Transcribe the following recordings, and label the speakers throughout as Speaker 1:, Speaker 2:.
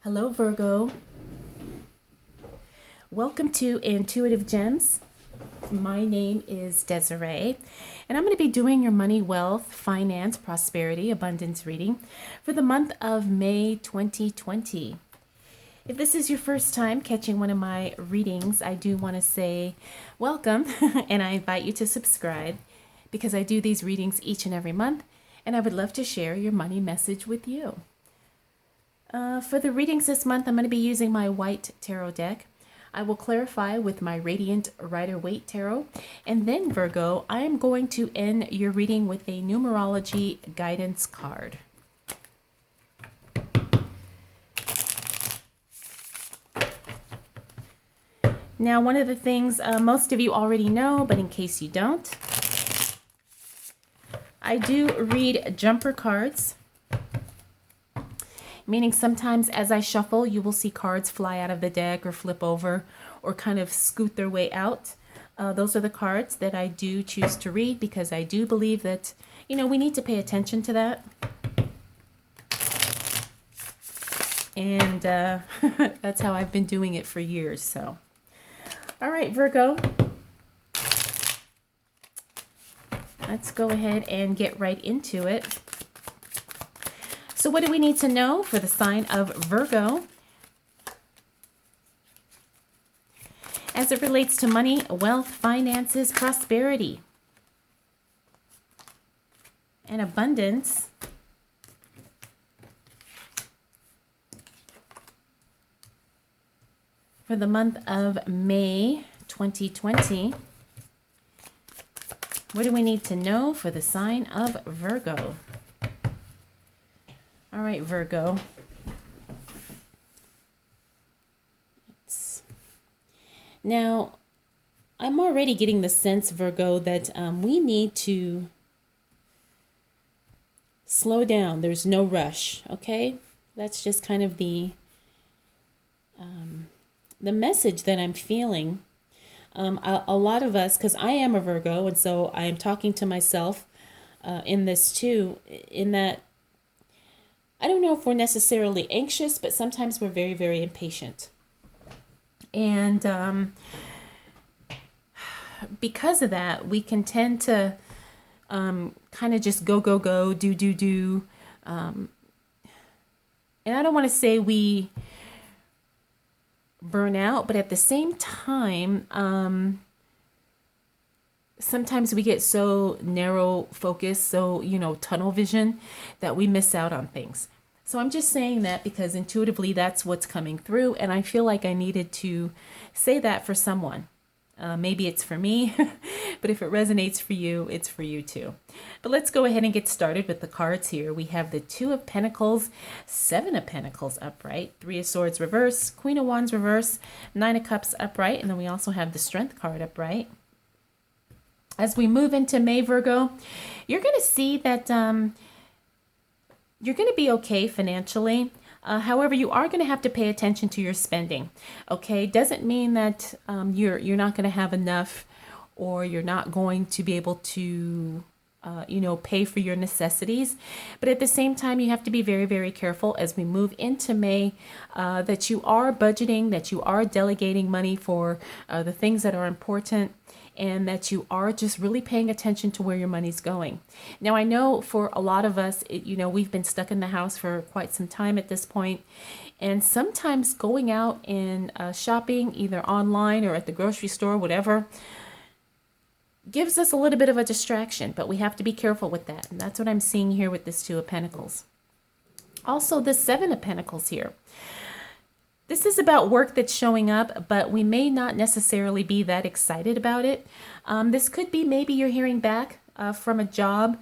Speaker 1: Hello, Virgo. Welcome to Intuitive Gems. My name is Desiree, and I'm going to be doing your money, wealth, finance, prosperity, abundance reading for the month of May 2020. If this is your first time catching one of my readings, I do want to say welcome, and I invite you to subscribe because I do these readings each and every month, and I would love to share your money message with you. For the readings this month, I'm going to be using my white tarot deck. I will clarify with my Radiant Rider-Waite tarot. And then, Virgo, I am going to end your reading with a numerology guidance card. Now, one of the things most of you already know, but in case you don't, I do read jumper cards. Meaning sometimes as I shuffle, you will see cards fly out of the deck or flip over or kind of scoot their way out. Those are the cards that I do choose to read because I do believe that, we need to pay attention to that. And that's how I've been doing it for years. So, all right, Virgo. Let's go ahead and get right into it. So what do we need to know for the sign of Virgo as it relates to money, wealth, finances, prosperity, and abundance? For the month of May 2020, what do we need to know for the sign of Virgo? All right, Virgo. Now, I'm already getting the sense, Virgo, that we need to slow down. There's no rush, okay? That's just kind of the message that I'm feeling. A lot of us, because I am a Virgo, and so I am talking to myself in this too, in that I don't know if we're necessarily anxious, but sometimes we're very, very impatient. And because of that, we can tend to kind of just go, do. And I don't want to say we burn out, but at the same time, sometimes we get so narrow focused, so, tunnel vision, that we miss out on things. So I'm just saying that because intuitively that's what's coming through. And I feel like I needed to say that for someone. Maybe it's for me, but if it resonates for you, it's for you too. But let's go ahead and get started with the cards here. We have the Two of Pentacles, Seven of Pentacles upright, Three of Swords reverse, Queen of Wands reverse, Nine of Cups upright, and then we also have the Strength card upright. As we move into May, Virgo, you're going to see that you're going to be okay financially. However, you are going to have to pay attention to your spending. Okay, doesn't mean that you're not going to have enough, or you're not going to be able to pay for your necessities. But at the same time, you have to be very, very careful as we move into May that you are budgeting, that you are delegating money for the things that are important, and that you are just really paying attention to where your money's going. Now, I know for a lot of us, we've been stuck in the house for quite some time at this point. And sometimes going out and shopping, either online or at the grocery store, whatever, gives us a little bit of a distraction. But we have to be careful with that. And that's what I'm seeing here with this Two of Pentacles. Also, the Seven of Pentacles here. This is about work that's showing up, but we may not necessarily be that excited about it. This could be maybe you're hearing back from a job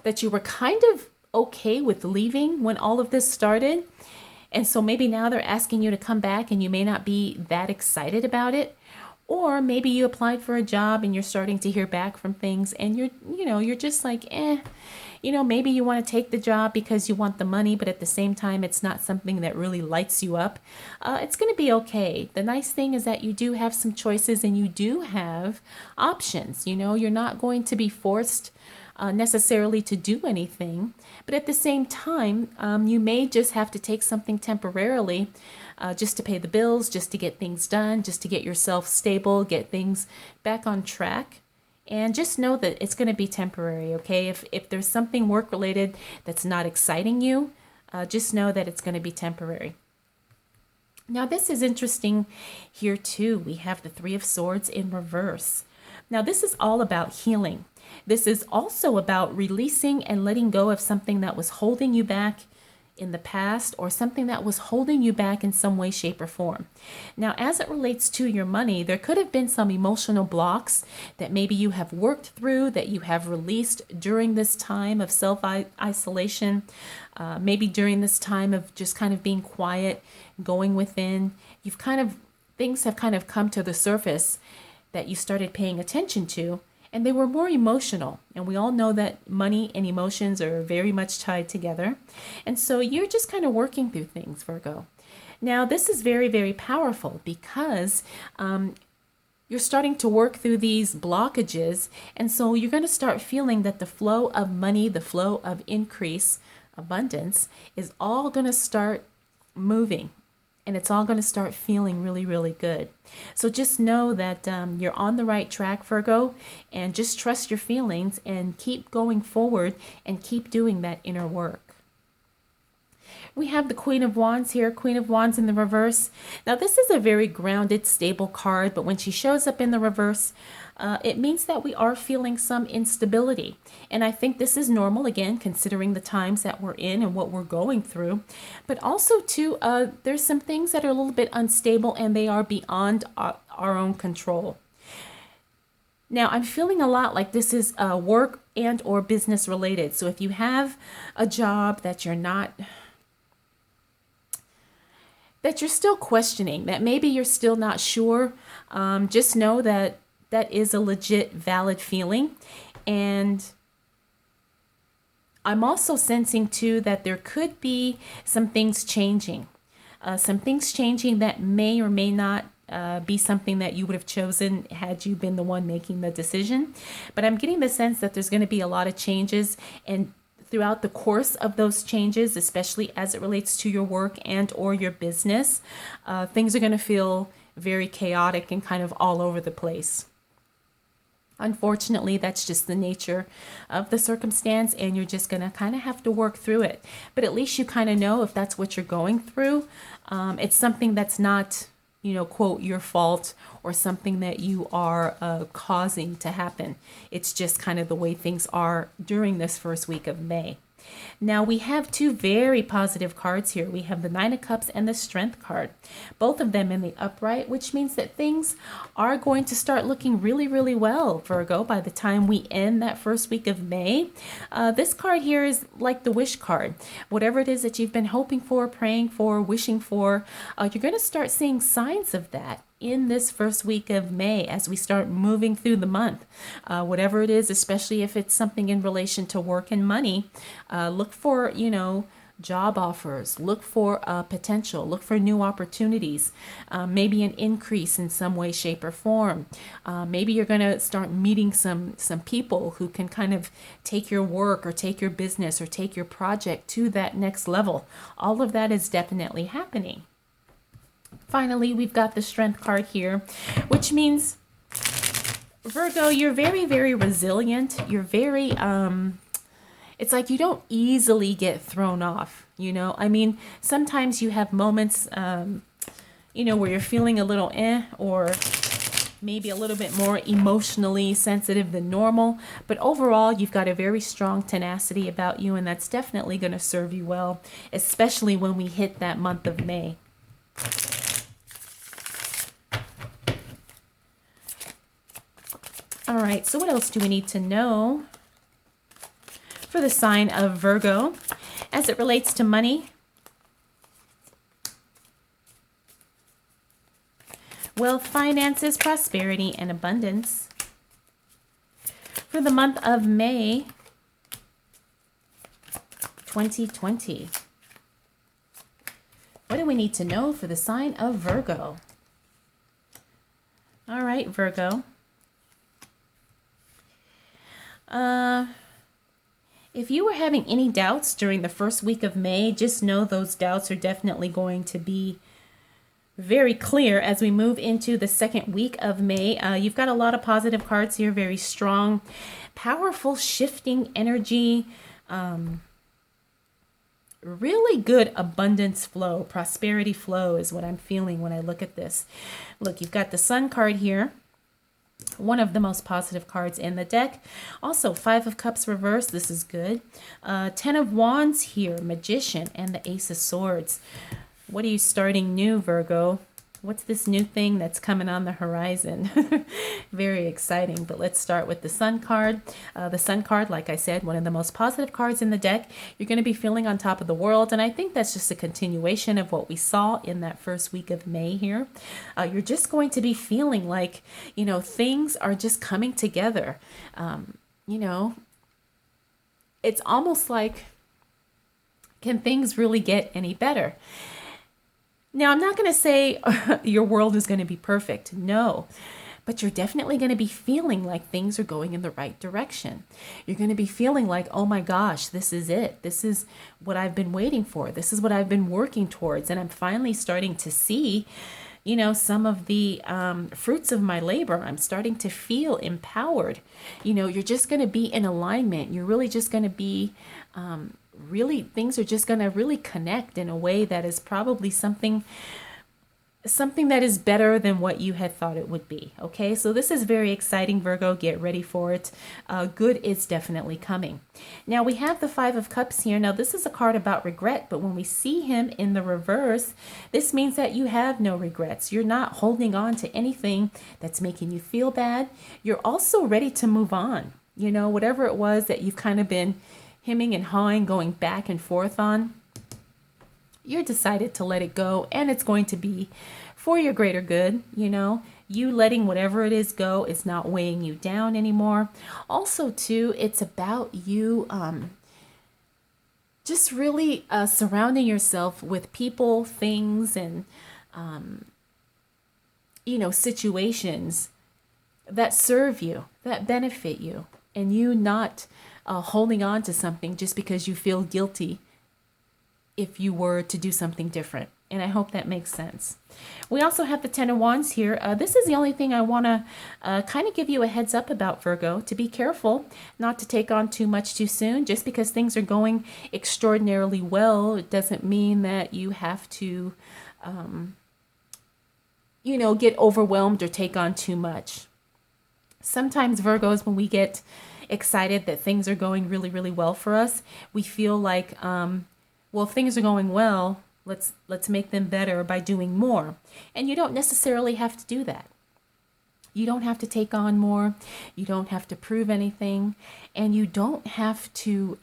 Speaker 1: that you were kind of okay with leaving when all of this started. And so maybe now they're asking you to come back and you may not be that excited about it. Or maybe you applied for a job and you're starting to hear back from things and you're just like, maybe you want to take the job because you want the money, but at the same time, it's not something that really lights you up. It's going to be okay. The nice thing is that you do have some choices and you do have options. You're not going to be forced necessarily to do anything. But at the same time, you may just have to take something temporarily just to pay the bills, just to get things done, just to get yourself stable, get things back on track. And just know that it's going to be temporary, okay? If there's something work-related that's not exciting you, just know that it's going to be temporary. Now, this is interesting here too. We have the Three of Swords in reverse. Now, this is all about healing. This is also about releasing and letting go of something that was holding you back in the past, or something that was holding you back in some way, shape, or form. Now, as it relates to your money, there could have been some emotional blocks that maybe you have worked through, that you have released during this time of self-isolation, maybe during this time of just kind of being quiet, going within. Things have kind of come to the surface that you started paying attention to, and they were more emotional. And we all know that money and emotions are very much tied together. And so you're just kind of working through things, Virgo. Now, this is very, very powerful because you're starting to work through these blockages. And so you're going to start feeling that the flow of money, the flow of increase, abundance, is all going to start moving. And it's all going to start feeling really, really good. So just know that you're on the right track, Virgo, and just trust your feelings and keep going forward and keep doing that inner work. We have the Queen of Wands here, Queen of Wands in the reverse. Now, this is a very grounded, stable card, but when she shows up in the reverse, it means that we are feeling some instability. And I think this is normal, again, considering the times that we're in and what we're going through. But also, too, there's some things that are a little bit unstable and they are beyond our own control. Now, I'm feeling a lot like this is work and or business related. So if you have a job that you're still questioning, that maybe you're still not sure, just know that that is a legit, valid feeling. And I'm also sensing too that there could be some things changing that may or may not be something that you would have chosen had you been the one making the decision. But I'm getting the sense that there's going to be a lot of changes, and throughout the course of those changes, especially as it relates to your work and or your business, things are going to feel very chaotic and kind of all over the place. Unfortunately, that's just the nature of the circumstance, and you're just going to kind of have to work through it. But at least you kind of know if that's what you're going through, it's something that's not, quote, your fault or something that you are causing to happen. It's just kind of the way things are during this first week of May. Now, we have two very positive cards here. We have the Nine of Cups and the Strength card, both of them in the upright, which means that things are going to start looking really, really well, Virgo, by the time we end that first week of May. This card here is like the wish card. Whatever it is that you've been hoping for, praying for, wishing for, you're going to start seeing signs of that in this first week of May as we start moving through the month. Whatever it is, especially if it's something in relation to work and money, look for, job offers, look for potential, look for new opportunities, maybe an increase in some way, shape, or form. Maybe you're going to start meeting some people who can kind of take your work or take your business or take your project to that next level. All of that is definitely happening. Finally, we've got the Strength card here, which means, Virgo, you're very, very resilient. You're very, it's like you don't easily get thrown off, sometimes you have moments, where you're feeling a little or maybe a little bit more emotionally sensitive than normal. But overall, you've got a very strong tenacity about you, and that's definitely going to serve you well, especially when we hit that month of May. All right, so what else do we need to know for the sign of Virgo as it relates to money? Wealth, finances, prosperity, and abundance. For the month of May 2020. What do we need to know for the sign of Virgo? All right, Virgo. If you were having any doubts during the first week of May, just know those doubts are definitely going to be very clear as we move into the second week of May. You've got a lot of positive cards here, very strong, powerful, shifting energy, really good abundance flow, prosperity flow is what I'm feeling when I look at this. Look, you've got the Sun card here, one of the most positive cards in the deck. Also, Five of Cups reversed. This is good. 10 of Wands here, Magician, and the Ace of Swords. What are you starting new, Virgo? What's this new thing that's coming on the horizon? Very exciting. But let's start with the Sun card. The Sun card, like I said, one of the most positive cards in the deck. You're going to be feeling on top of the world. And I think that's just a continuation of what we saw in that first week of May here. You're just going to be feeling like, you know, things are just coming together. You know, it's almost like, can things really get any better? Now, I'm not going to say your world is going to be perfect. No, but you're definitely going to be feeling like things are going in the right direction. You're going to be feeling like, oh my gosh, this is it. This is what I've been waiting for. This is what I've been working towards. And I'm finally starting to see, you know, some of the fruits of my labor. I'm starting to feel empowered. You know, you're just going to be in alignment. You're really just going to be really, things are just going to really connect in a way that is probably something that is better than what you had thought it would be. Okay, so this is very exciting, Virgo. Get ready for it. Good is definitely coming. Now we have the Five of Cups here. Now this is a card about regret, but when we see him in the reverse, this means that you have no regrets. You're not holding on to anything that's making you feel bad. You're also ready to move on. You know, whatever it was that you've kind of been hemming and hawing, going back and forth on, you're decided to let it go, and it's going to be for your greater good. You know, you letting whatever it is go is not weighing you down anymore. Also, too, it's about you just really surrounding yourself with people, things, and you know, situations that serve you, that benefit you, and you not holding on to something just because you feel guilty if you were to do something different. And I hope that makes sense. We also have the Ten of Wands here. This is the only thing I want to kind of give you a heads up about, Virgo, to be careful not to take on too much too soon. Just because things are going extraordinarily well, it doesn't mean that you have to, you know, get overwhelmed or take on too much. Sometimes, Virgos, when we get excited that things are going really, really well for us, we feel like, well, if things are going well, let's make them better by doing more. And you don't necessarily have to do that. You don't have to take on more. You don't have to prove anything. And you don't have to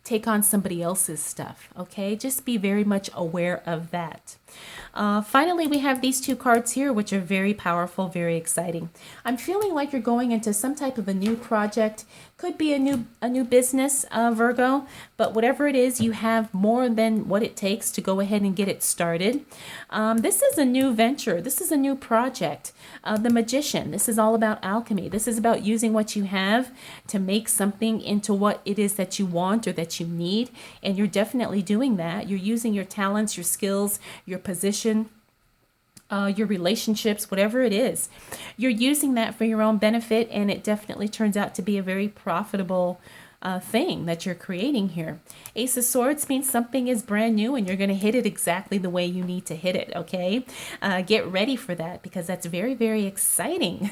Speaker 1: take on somebody else's stuff. Okay, just be very much aware of that. Finally, we have these two cards here, which are very powerful, very exciting. I'm feeling like you're going into some type of a new project. Could be a new business, Virgo, but whatever it is, you have more than what it takes to go ahead and get it started. This is a new venture. This is a new project. The Magician. This is all about alchemy. This is about using what you have to make something into what it is that you want or that you need, and you're definitely doing that. You're using your talents, your skills, your position, your relationships, whatever it is. You're using that for your own benefit, and it definitely turns out to be a very profitable thing that you're creating here. Ace of Swords means something is brand new and you're going to hit it exactly the way you need to hit it, okay? Get ready for that because that's very, very exciting.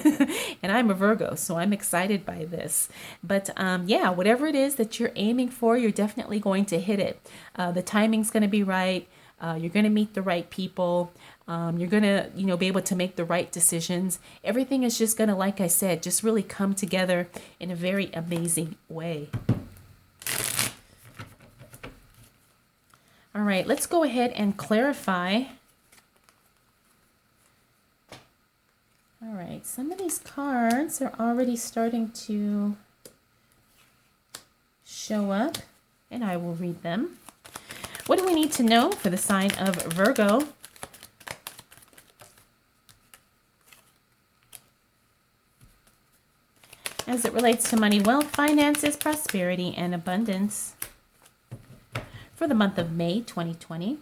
Speaker 1: And I'm a Virgo, so I'm excited by this. But yeah, whatever it is that you're aiming for, you're definitely going to hit it. The timing's going to be right. You're going to meet the right people. You're going to, be able to make the right decisions. Everything is just going to, like I said, just really come together in a very amazing way. All right, let's go ahead and clarify. All right, some of these cards are already starting to show up, and I will read them. What do we need to know for the sign of Virgo? as it relates to money, wealth, finances, prosperity, and abundance for the month of May 2020.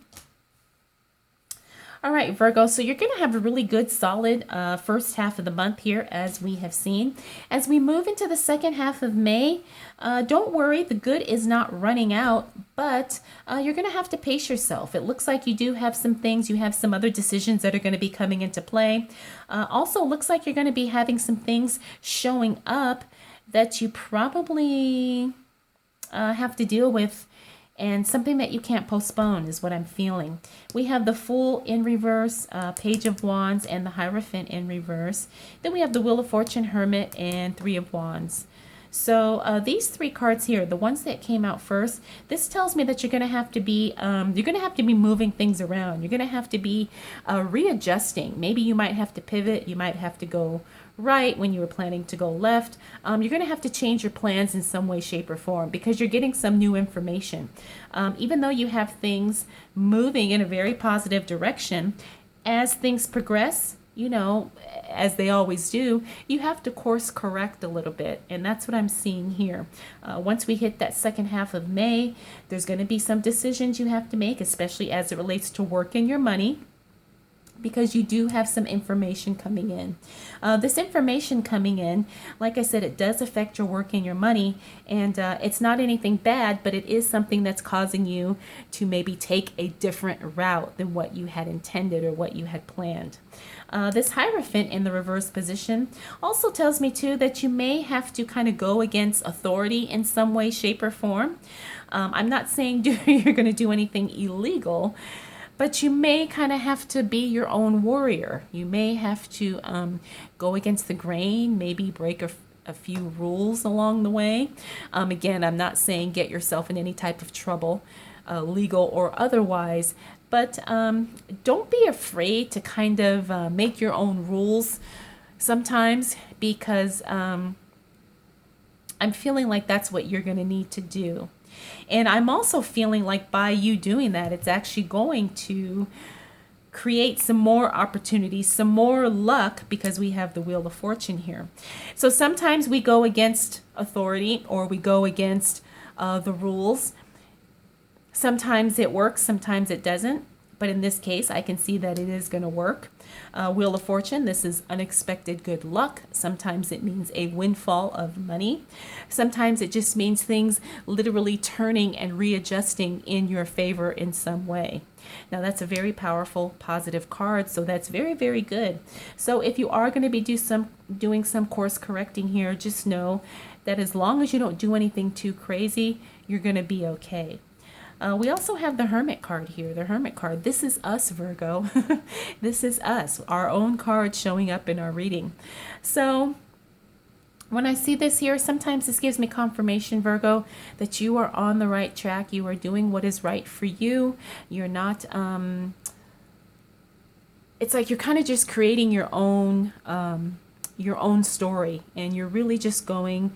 Speaker 1: All right, Virgo, so you're going to have a really good, solid first half of the month here, as we have seen. As we move into the second half of May, don't worry, the good is not running out, but you're going to have to pace yourself. It looks like you do have some things, you have some other decisions that are going to be coming into play. Also, looks like you're going to be having some things showing up that you probably have to deal with, and something that you can't postpone is what I'm feeling. We have the Fool in reverse, Page of Wands, and the Hierophant in reverse. Then we have the Wheel of Fortune, Hermit, and Three of Wands. So these three cards here, the ones that came out first, this tells me that you're going to have to be moving things around. You're going to have to be readjusting. Maybe you might have to pivot. You might have to go right when you were planning to go left. You're going to have to change your plans in some way, shape, or form, because you're getting some new information. Even though you have things moving in a very positive direction, as things progress, you know, as they always do, you have to course correct a little bit. And that's what I'm seeing here. Once we hit that second half of May, there's going to be some decisions you have to make, especially as it relates to work and your money, because you do have some information coming in. This information coming in, like I said, it does affect your work and your money, and it's not anything bad, but it is something that's causing you to maybe take a different route than what you had intended or what you had planned. This Hierophant in the reverse position also tells me too that you may have to kind of go against authority in some way, shape, or form. I'm not saying you're going to do anything illegal, but you may kind of have to be your own warrior. You may have to go against the grain, maybe break a few rules along the way. Again, I'm not saying get yourself in any type of trouble, legal or otherwise, but don't be afraid to kind of make your own rules sometimes, because I'm feeling like that's what you're going to need to do. And I'm also feeling like by you doing that, it's actually going to create some more opportunities, some more luck, because we have the Wheel of Fortune here. So sometimes we go against authority, or we go against the rules. Sometimes it works, sometimes it doesn't. But in this case, I can see that it is going to work. Wheel of Fortune, this is unexpected good luck. Sometimes it means a windfall of money. Sometimes it just means things literally turning and readjusting in your favor in some way. Now, that's a very powerful, positive card, so that's very, very good. So if you are going to be doing some course correcting here, just know that as long as you don't do anything too crazy, you're going to be okay. We also have the Hermit card here. The Hermit card. This is us, Virgo. This is us, our own card showing up in our reading. So when I see this here, sometimes this gives me confirmation, Virgo, that you are on the right track. You are doing what is right for you. You're not, it's like you're kind of just creating your own story, and you're really just going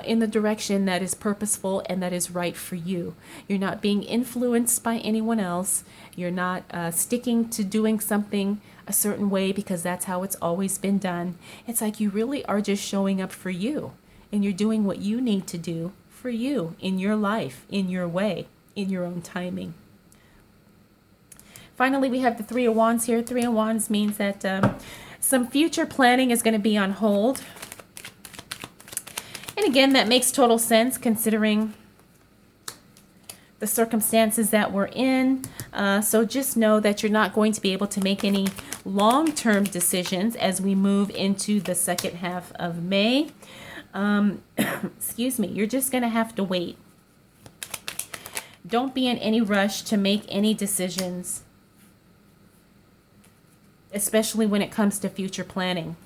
Speaker 1: in the direction that is purposeful and that is right for you. You're not being influenced by anyone else. You're not sticking to doing something a certain way because that's how it's always been done. It's like you really are just showing up for you, and you're doing what you need to do for you in your life, in your way, in your own timing. Finally, we have the Three of Wands here. Three of Wands means that some future planning is going to be on hold. And again, that makes total sense considering the circumstances that we're in. So just know that you're not going to be able to make any long-term decisions as we move into the second half of May. Excuse me. You're just going to have to wait. Don't be in any rush to make any decisions, especially when it comes to future planning.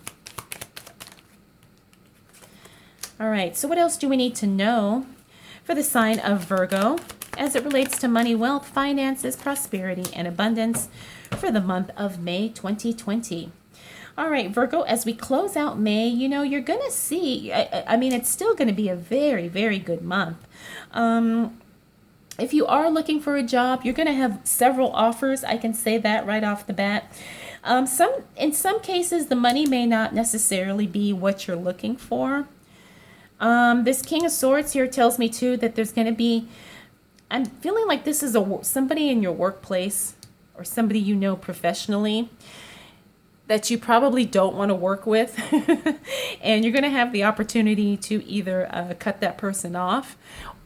Speaker 1: All right, so what else do we need to know for the sign of Virgo as it relates to money, wealth, finances, prosperity, and abundance for the month of May 2020? All right, Virgo, as we close out May, you know, you're going to see, I mean, it's still going to be a very, very good month. If you are looking for a job, you're going to have several offers. I can say that right off the bat. In some cases, the money may not necessarily be what you're looking for. This King of Swords here tells me too that there's going to be, I'm feeling like this is somebody in your workplace or somebody you know professionally that you probably don't want to work with. And you're going to have the opportunity to either cut that person off,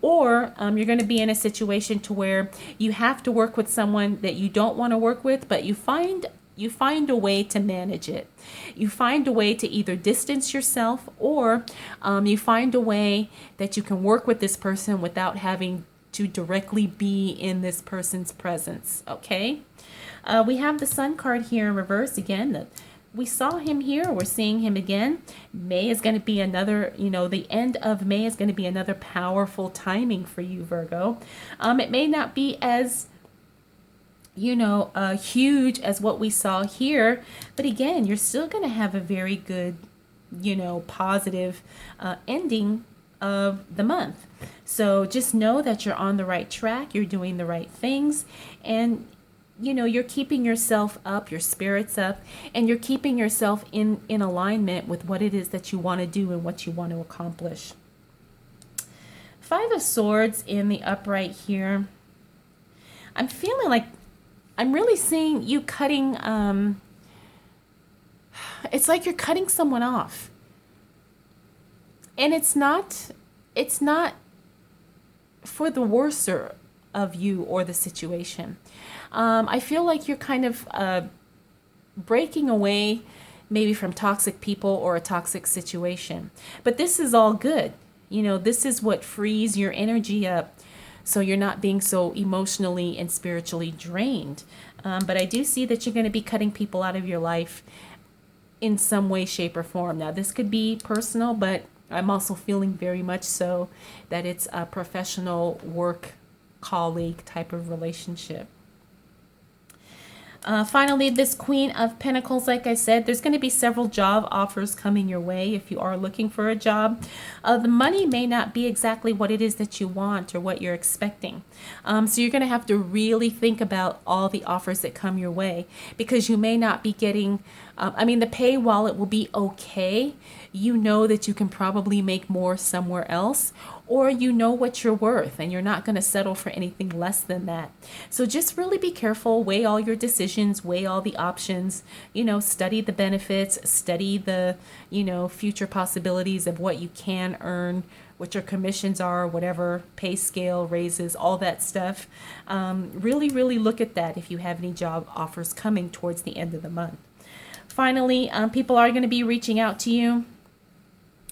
Speaker 1: or you're going to be in a situation to where you have to work with someone that you don't want to work with, but you find a way to manage it. You find a way to either distance yourself, or you find a way that you can work with this person without having to directly be in this person's presence. Okay. We have the Sun card here in reverse again. We saw him here. We're seeing him again. May is going to be another, the end of May is going to be another powerful timing for you, Virgo. It may not be as, huge as what we saw here, but again, you're still going to have a very good, positive ending of the month. So just know that you're on the right track. You're doing the right things, and you're keeping yourself up, your spirits up, and you're keeping yourself in alignment with what it is that you want to do and what you want to accomplish. Five of Swords in the upright here. I'm feeling like I'm really seeing you cutting, it's like you're cutting someone off. And it's not for the worser of you or the situation. I feel like you're kind of breaking away maybe from toxic people or a toxic situation. But this is all good. This is what frees your energy up, so you're not being so emotionally and spiritually drained. But I do see that you're going to be cutting people out of your life in some way, shape, or form. Now, this could be personal, but I'm also feeling very much so that it's a professional work colleague type of relationship. Finally, this Queen of Pentacles, like I said, there's going to be several job offers coming your way if you are looking for a job. The money may not be exactly what it is that you want or what you're expecting. So you're going to have to really think about all the offers that come your way, because you may not be getting, the pay, while it will be okay, that you can probably make more somewhere else, or what you're worth, and you're not going to settle for anything less than that. So just really be careful, weigh all your decisions, weigh all the options, study the benefits, study the, future possibilities of what you can earn, what your commissions are, whatever, pay scale, raises, all that stuff. Really, really look at that if you have any job offers coming towards the end of the month. Finally, people are going to be reaching out to you,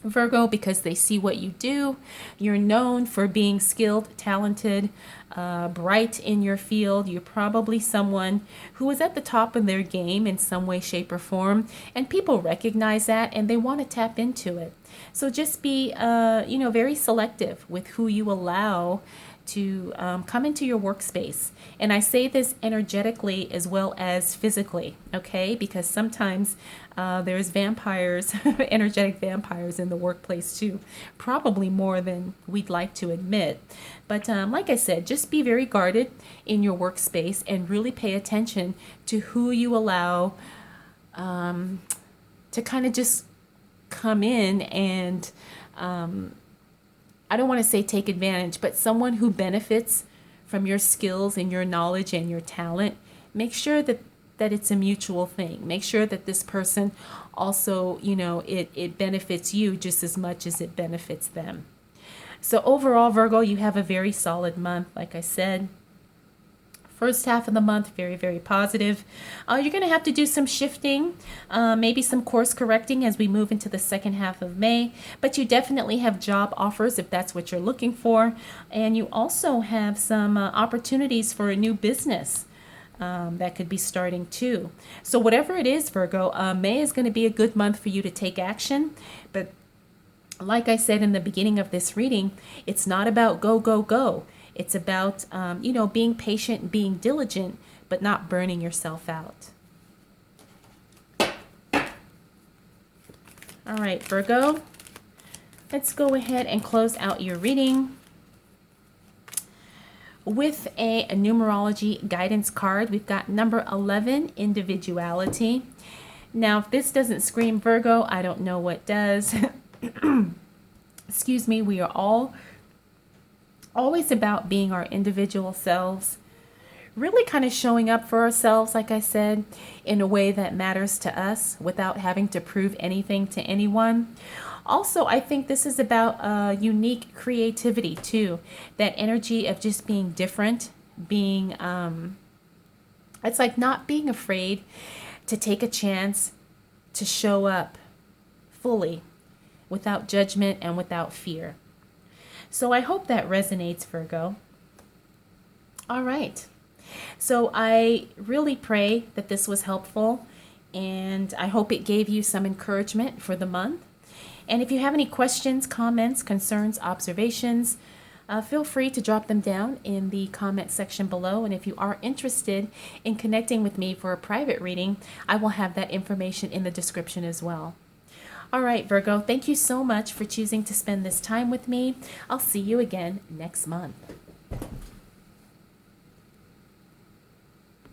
Speaker 1: Virgo, because they see what you do. You're known for being skilled, talented, bright in your field. You're probably someone who is at the top of their game in some way, shape, or form, and people recognize that and they want to tap into it. So just be, very selective with who you allow to come into your workspace. And I say this energetically as well as physically, okay? Because sometimes there's vampires, energetic vampires in the workplace too, probably more than we'd like to admit. But like I said, just be very guarded in your workspace and really pay attention to who you allow to kind of just come in and I don't want to say take advantage, but someone who benefits from your skills and your knowledge and your talent. Make sure that it's a mutual thing. Make sure that this person also, it benefits you just as much as it benefits them. So overall, Virgo, you have a very solid month. Like I said, first half of the month, very, very positive. You're going to have to do some shifting, maybe some course correcting as we move into the second half of May. But you definitely have job offers if that's what you're looking for. And you also have some opportunities for a new business that could be starting too. So whatever it is, Virgo, May is going to be a good month for you to take action. But like I said in the beginning of this reading, it's not about go, go, go. It's about, being patient and being diligent, but not burning yourself out. All right, Virgo, let's go ahead and close out your reading with a numerology guidance card. We've got number 11, individuality. Now, if this doesn't scream Virgo, I don't know what does. excuse me, we are all always about being our individual selves, really kind of showing up for ourselves, like I said, in a way that matters to us without having to prove anything to anyone. Also, I think this is about unique creativity too. That energy of just being different, being, it's like not being afraid to take a chance, to show up fully without judgment and without fear. So I hope that resonates, Virgo. All right. So I really pray that this was helpful, and I hope it gave you some encouragement for the month. And if you have any questions, comments, concerns, observations, feel free to drop them down in the comment section below. And if you are interested in connecting with me for a private reading, I will have that information in the description as well. All right, Virgo, thank you so much for choosing to spend this time with me. I'll see you again next month.